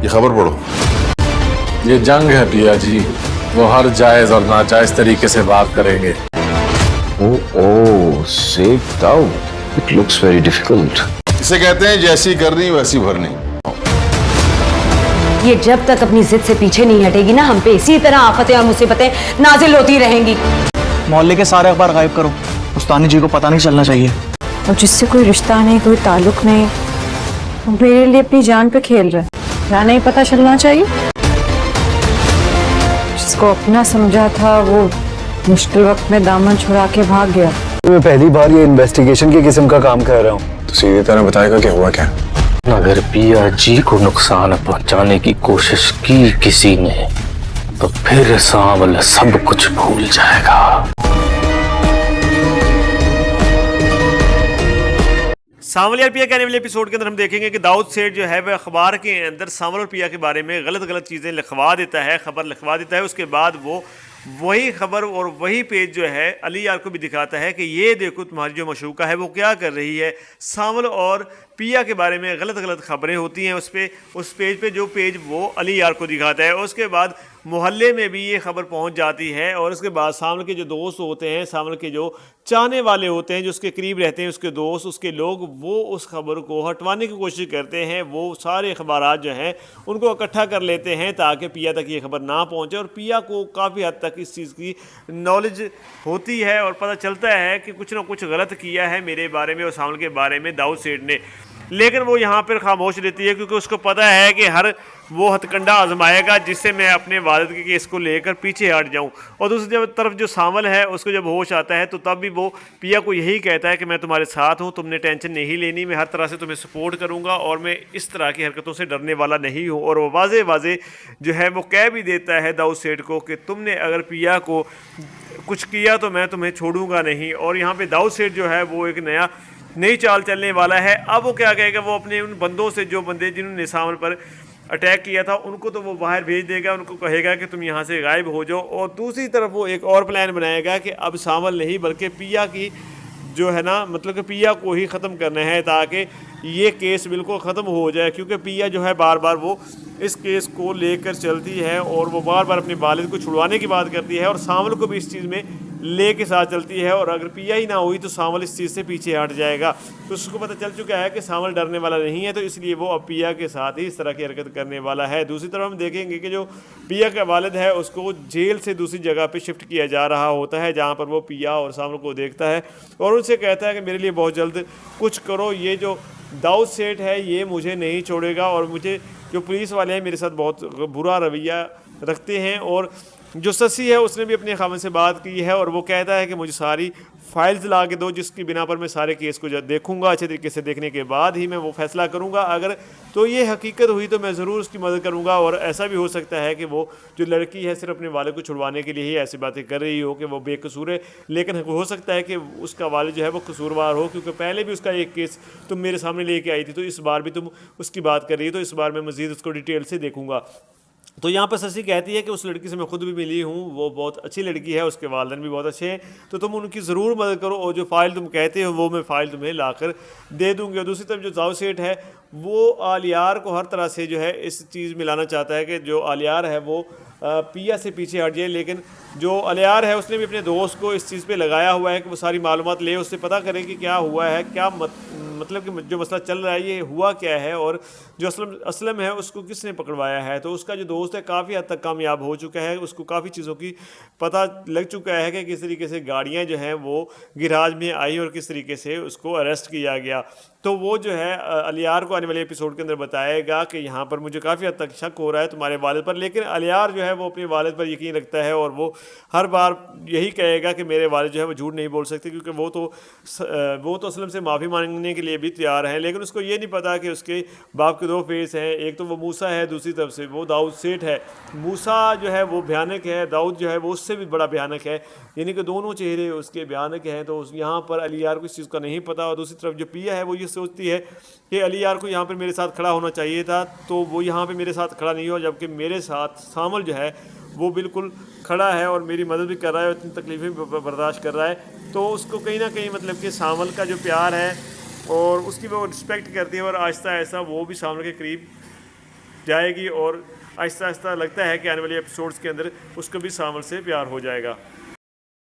ये खबर पढ़ो। ये जंग है पिया जी, वो हर जायज और नाजायज तरीके से बात करेंगे। Oh, Sheikh Daud. It looks very difficult. इसे कहते हैं जैसी करनी वैसी भरनी। ये जब तक अपनी जिद से पीछे नहीं हटेगी ना, हम पे इसी तरह आफतें और मुसीबतें नाजिल होती रहेंगी। मोहल्ले के सारे अखबार गायब करो, उस्तानी जी को पता नहीं चलना चाहिए। और जिससे कोई रिश्ता नहीं, कोई ताल्लुक नहीं, वो मेरे लिए अपनी जान पे खेल रहा है। क्या नहीं पता चलना चाहिए? जिसको अपना समझा था वो मुश्किल वक्त में दामन छुड़ा के भाग गया। मैं पहली बार ये इन्वेस्टिगेशन की किस्म का काम कर रहा हूँ। तो सीधी तरह बताएगा कि हुआ क्या? अगर पिया जी को नुकसान पहुंचाने की कोशिश की किसी ने, तो फिर सांवल सब कुछ भूल जाएगा। सांवल और पिया के आने वाले एपिसोड के अंदर हम देखेंगे कि दाऊद सेठ जो है वह अखबार के अंदर सांवल और पिया के बारे में गलत चीज़ें लिखवा देता है, खबर लिखवा देता है। उसके बाद वो वही खबर और वही पेज जो है अली यार को भी दिखाता है कि ये देखो तुम्हारी जो मशूका है वो क्या कर रही है। सांवल और पिया के बारे में गलत खबरें होती हैं उस पेज पे, जो पेज वो अली यार को दिखाता है। उसके बाद मोहल्ले में भी ये खबर पहुंच जाती है और उसके बाद सांवल के जो दोस्त होते हैं, सांवल के जो चाहने वाले होते हैं, जो उसके करीब रहते हैं, उसके दोस्त, उसके लोग, वो उस खबर को हटवाने की कोशिश करते हैं। वो सारे अखबारात जो हैं उनको इकट्ठा कर लेते हैं ताकि पिया तक ये खबर ना पहुंचे। और पिया को काफ़ी हद तक इस चीज़ की नॉलेज होती है और पता चलता है कि कुछ ना कुछ गलत किया है मेरे बारे में और सांवल के बारे में दाऊद सेठ ने। लेकिन वो यहाँ पर खामोश रहती है क्योंकि उसको पता है कि हर वो हथकंडा आजमाएगा जिससे मैं अपने वालिद के केस को लेकर पीछे हट जाऊँ। और दूसरी तरफ जो सांवल है उसको जब होश आता है तो तब भी वो पिया को यही कहता है कि मैं तुम्हारे साथ हूँ, तुमने टेंशन नहीं लेनी, मैं हर तरह से तुम्हें सपोर्ट करूँगा और मैं इस तरह की हरकतों से डरने वाला नहीं हूँ। और वो वाजे जो है वो कह भी देता है दाऊद सेठ को कि तुमने अगर पिया को कुछ किया तो मैं तुम्हें छोड़ूंगा नहीं। और यहाँ पर दाऊद सेठ जो है वो एक नई चाल चलने वाला है। अब वो क्या कहेगा, वो अपने उन बंदों से, जो बंदे जिन्होंने सांवल पर अटैक किया था, उनको तो वो बाहर भेज देगा, उनको कहेगा कि तुम यहाँ से गायब हो जाओ। और दूसरी तरफ वो एक और प्लान बनाएगा कि अब सांवल नहीं बल्कि पिया की जो है ना, मतलब कि पिया को ही ख़त्म करना है ताकि ये केस बिल्कुल ख़त्म हो जाए। क्योंकि पिया जो है बार बार वो इस केस को लेकर चलती है और वो बार बार अपने वालिद को छुड़वाने की बात करती है और सांवल को भी इस चीज़ में ले के साथ चलती है। और अगर पिया ही ना हुई तो सांवल इस चीज़ से पीछे हट जाएगा। तो उसको पता चल चुका है कि सांवल डरने वाला नहीं है, तो इसलिए वो अब पिया के साथ ही इस तरह की हरकत करने वाला है। दूसरी तरफ हम देखेंगे कि जो पिया का वालिद है उसको जेल से दूसरी जगह पे शिफ्ट किया जा रहा होता है, जहाँ पर वो पिया और सांवल को देखता है और उनसे कहता है कि मेरे लिए बहुत जल्द कुछ करो, ये जो दाऊद सेठ है ये मुझे नहीं छोड़ेगा और मुझे जो पुलिस वाले हैं मेरे साथ बहुत बुरा रवैया रखते हैं। और जो ससी है उसने भी अपने खामन से बात की है और वो कहता है कि मुझे सारी फाइल्स ला के दो जिसकी बिना पर मैं सारे केस को देखूंगा, अच्छे तरीके से देखने के बाद ही मैं वो फैसला करूंगा। अगर तो ये हकीकत हुई तो मैं ज़रूर उसकी मदद करूंगा। और ऐसा भी हो सकता है कि वो जो लड़की है सिर्फ अपने वालिद को छुड़वाने के लिए ही ऐसी बातें कर रही हो कि वो बेकसूर है, लेकिन हो सकता है कि उसका वालिद जो है वो कसूरवार हो, क्योंकि पहले भी उसका एक केस तुम मेरे सामने लेके आई थी, तो इस बार भी तुम उसकी बात कर रही हो, तो इस बार मैं मज़ीद उसको डिटेल से देखूँगा। तो यहाँ पर शशि कहती है कि उस लड़की से मैं खुद भी मिली हूँ, वो बहुत अच्छी लड़की है, उसके वालिदैन भी बहुत अच्छे हैं, तो तुम उनकी ज़रूर मदद करो और जो फ़ाइल तुम कहते हो वो मैं फ़ाइल तुम्हें लाकर दे दूँगी। और दूसरी तरफ जो दाऊद सेठ है वो आलियार को हर तरह से जो है इस चीज़ में लाना चाहता है कि जो आलियार है वो पिया से पीछे हट जाए। लेकिन जो अलियार है उसने भी अपने दोस्त को इस चीज़ पे लगाया हुआ है कि वो सारी मालूमात ले, उससे पता करे कि क्या हुआ है, क्या मतलब कि जो मसला चल रहा है ये हुआ क्या है और जो असलम है उसको किसने पकड़वाया है। तो उसका जो दोस्त है काफ़ी हद तक कामयाब हो चुका है, उसको काफ़ी चीज़ों की पता लग चुका है कि किस तरीके से गाड़ियाँ जो हैं वो गिराज में आई और किस तरीके से उसको अरेस्ट किया गया। तो वो जो है अलियार को आने वाले एपिसोड के अंदर बताएगा कि यहाँ पर मुझे काफ़ी हद तक शक हो रहा है तुम्हारे वालिद पर। लेकिन अलियार जो है वो अपने वालिद पर यकीन रखता है और वो हर बार यही कहेगा कि मेरे वालिद जो है वो झूठ नहीं बोल सकते, क्योंकि वो तो असलम से माफ़ी मांगने के लिए भी तैयार हैं। लेकिन उसको ये नहीं पता कि उसके बाप के दो फेस हैं, एक तो वो मूसा है, दूसरी तरफ से वो दाऊद सेठ है। मूसा जो है वो भयानक है, दाऊद जो है वो उससे भी बड़ा भयानक है, यानी कि दोनों चेहरे उसके भयानक हैं। तो यहाँ पर अलियार को इस चीज़ का नहीं पता। और दूसरी तरफ जो पिया है वो ये सोचती है कि अलियार को यहाँ पर मेरे साथ खड़ा होना चाहिए था, तो वो यहाँ पे मेरे साथ खड़ा नहीं हो, जबकि मेरे साथ सांवल जो है वो बिल्कुल खड़ा है और मेरी मदद भी कर रहा है, इतनी तकलीफ़ें भी बर्दाश्त कर रहा है। तो उसको कहीं ना कहीं मतलब कि सांवल का जो प्यार है और उसकी वो रिस्पेक्ट करती है और आहिस्ता आहिस्ता वो भी सांवल के करीब جائے گی اور آہستہ آہستہ لگتا ہے کہ آنے والے ایپیسوڈز کے اندر اس کو بھی سانول سے پیار ہو جائے گا.